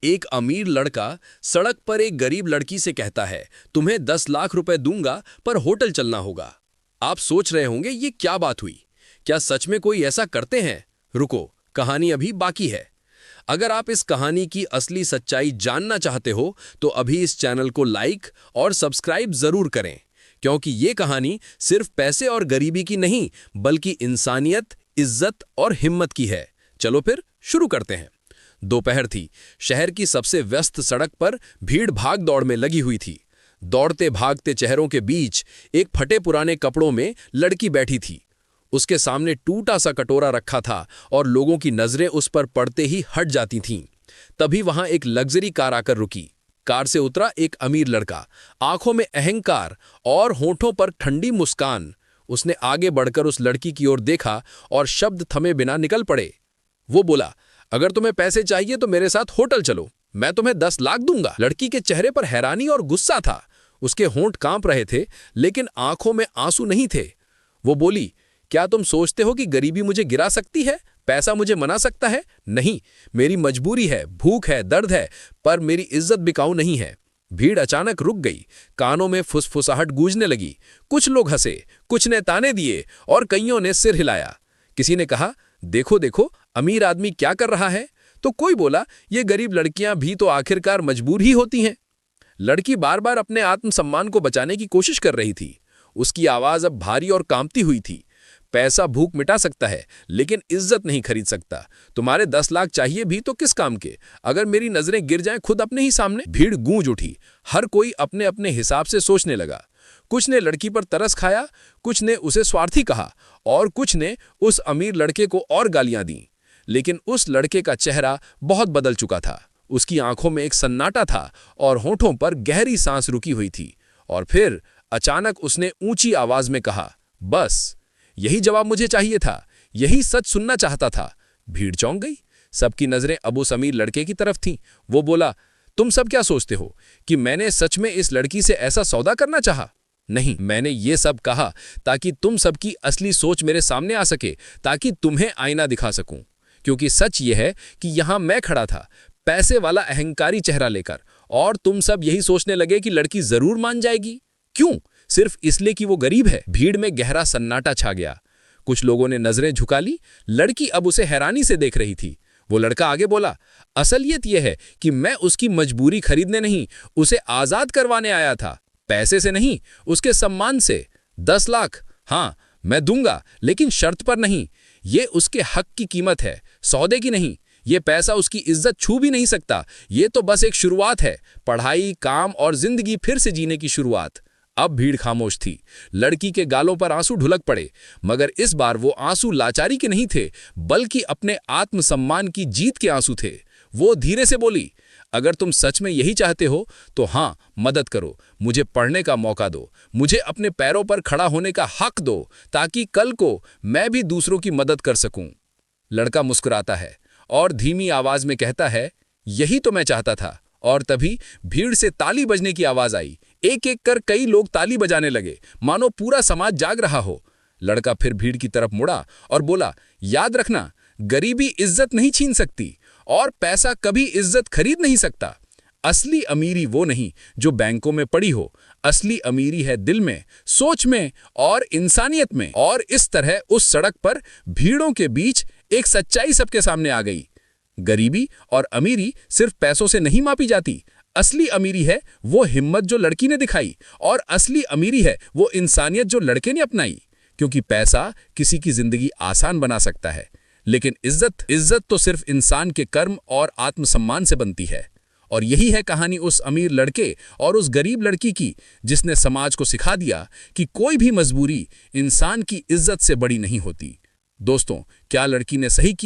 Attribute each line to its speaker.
Speaker 1: एक अमीर लड़का सड़क पर एक गरीब लड़की से कहता है, तुम्हें 10 लाख रुपए दूंगा पर होटल चलना होगा। आप सोच रहे होंगे ये क्या बात हुई, क्या सच में कोई ऐसा करते हैं? रुको, कहानी अभी बाकी है। अगर आप इस कहानी की असली सच्चाई जानना चाहते हो तो अभी इस चैनल को लाइक और सब्सक्राइब जरूर करें, क्योंकि ये कहानी सिर्फ पैसे और गरीबी की नहीं बल्कि इंसानियत, इज्जत और हिम्मत की है। चलो फिर शुरू करते हैं। दोपहर थी। शहर की सबसे व्यस्त सड़क पर भीड़ भाग दौड़ में लगी हुई थी। दौड़ते भागते चेहरों के बीच एक फटे पुराने कपड़ों में लड़की बैठी थी। उसके सामने टूटा सा कटोरा रखा था और लोगों की नजरें उस पर पड़ते ही हट जाती थीं। तभी वहां एक लग्जरी कार आकर रुकी। कार से उतरा एक अमीर लड़का, आंखों में अहंकार और होठों पर ठंडी मुस्कान। उसने आगे बढ़कर उस लड़की की ओर देखा और शब्द थमे बिना निकल पड़े। वो बोला, अगर तुम्हें पैसे चाहिए तो मेरे साथ होटल चलो, मैं तुम्हें 10 लाख दूंगा। लड़की के चेहरे पर हैरानी और गुस्सा था। उसके होंठ कांप रहे थे, लेकिन आंखों में आंसू नहीं थे। वो बोली, क्या तुम सोचते हो कि गरीबी मुझे गिरा सकती है? पैसा मुझे मना सकता है? नहीं, मेरी मजबूरी है, भूख है, दर्द है, पर मेरी इज्जत बिकाऊ नहीं है। भीड़ अचानक रुक गई। कानों में फुसफुसाहट गूंजने लगी। कुछ लोग हंसे, कुछ ने ताने दिए और कईयों ने सिर हिलाया। किसी ने कहा, देखो देखो, अमीर आदमी क्या कर रहा है। तो कोई बोला, ये गरीब लड़कियां भी तो आखिरकार मजबूर ही होती हैं। लड़की बार बार अपने आत्मसम्मान को बचाने की कोशिश कर रही थी। उसकी आवाज अब भारी और कांपती हुई थी। पैसा भूख मिटा सकता है, लेकिन इज्जत नहीं खरीद सकता। तुम्हारे 10 लाख चाहिए भी तो किस काम के, अगर मेरी नजरें गिर जाएं खुद अपने ही सामने। भीड़ गूंज उठी। हर कोई अपने अपने हिसाब से सोचने लगा। कुछ ने लड़की पर तरस खाया, कुछ ने उसे स्वार्थी कहा और कुछ ने उस अमीर लड़के को और गालियां दी। लेकिन उस लड़के का चेहरा बहुत बदल चुका था। उसकी आंखों में एक सन्नाटा था और होठों पर गहरी सांस रुकी हुई थी। और फिर अचानक उसने ऊंची आवाज में कहा, बस यही जवाब मुझे चाहिए था, यही सच सुनना चाहता था। भीड़ चौंक गई। सबकी नजरें अब उस अमीर लड़के की तरफ थीं। वो बोला, तुम सब क्या सोचते हो कि मैंने सच में इस लड़की से ऐसा सौदा करना चाहा? नहीं, मैंने ये सब कहा ताकि तुम सबकी असली सोच मेरे सामने आ सके, ताकि तुम्हें आईना दिखा सकूं। क्योंकि सच ये है कि यहां मैं खड़ा था, पैसे वाला अहंकारी चेहरा लेकर, और तुम सब यही सोचने लगे कि लड़की जरूर मान जाएगी। क्यों? सिर्फ इसलिए कि वो गरीब है। भीड़ में गहरा सन्नाटा छा गया। कुछ लोगों ने नजरें झुका ली। लड़की अब उसे हैरानी से देख रही थी। वो लड़का आगे बोला, असलियत यह है कि मैं उसकी मजबूरी खरीदने नहीं, उसे आजाद करवाने आया था। पैसे से नहीं, उसके सम्मान से। 10 लाख, हाँ मैं दूंगा, लेकिन शर्त पर नहीं। ये उसके हक की कीमत है, सौदे की नहीं। ये पैसा उसकी इज्जत छू भी नहीं सकता। ये तो बस एक शुरुआत है, पढ़ाई, काम और जिंदगी फिर से जीने की शुरुआत। अब भीड़ खामोश थी। लड़की के गालों पर आंसू ढुलक पड़े, मगर इस बार वो आंसू लाचारी के नहीं थे, बल्कि अपने आत्मसम्मान की जीत के आंसू थे। वो धीरे से बोली, अगर तुम सच में यही चाहते हो तो हाँ, मदद करो, मुझे पढ़ने का मौका दो, मुझे अपने पैरों पर खड़ा होने का हक दो, ताकि कल को मैं भी दूसरों की मदद कर सकूं। लड़का मुस्कुराता है और धीमी आवाज में कहता है, यही तो मैं चाहता था। और तभी भीड़ से ताली बजने की आवाज आई। एक एक कर कई लोग ताली बजाने लगे, मानो पूरा समाज जाग रहा हो। लड़का फिर भीड़ की तरफ मुड़ा और बोला, याद रखना, गरीबी इज्जत नहीं छीन सकती और पैसा कभी इज्जत खरीद नहीं सकता। असली अमीरी वो नहीं जो बैंकों में पड़ी हो। असली अमीरी है दिल में, सोच में और इंसानियत में। और इस तरह उस सड़क पर भीड़ों के बीच एक सच्चाई सबके सामने आ गई। गरीबी और अमीरी सिर्फ पैसों से नहीं मापी जाती। असली अमीरी है वो हिम्मत जो लड़की ने दिखाई, और असली अमीरी है वो इंसानियत जो लड़के ने अपनाई। क्योंकि पैसा किसी की जिंदगी आसान बना सकता है, लेकिन इज्जत तो सिर्फ इंसान के कर्म और आत्मसम्मान से बनती है। और यही है कहानी उस अमीर लड़के और उस गरीब लड़की की, जिसने समाज को सिखा दिया कि कोई भी मजबूरी इंसान की इज्जत से बड़ी नहीं होती। दोस्तों, क्या लड़की ने सही किया?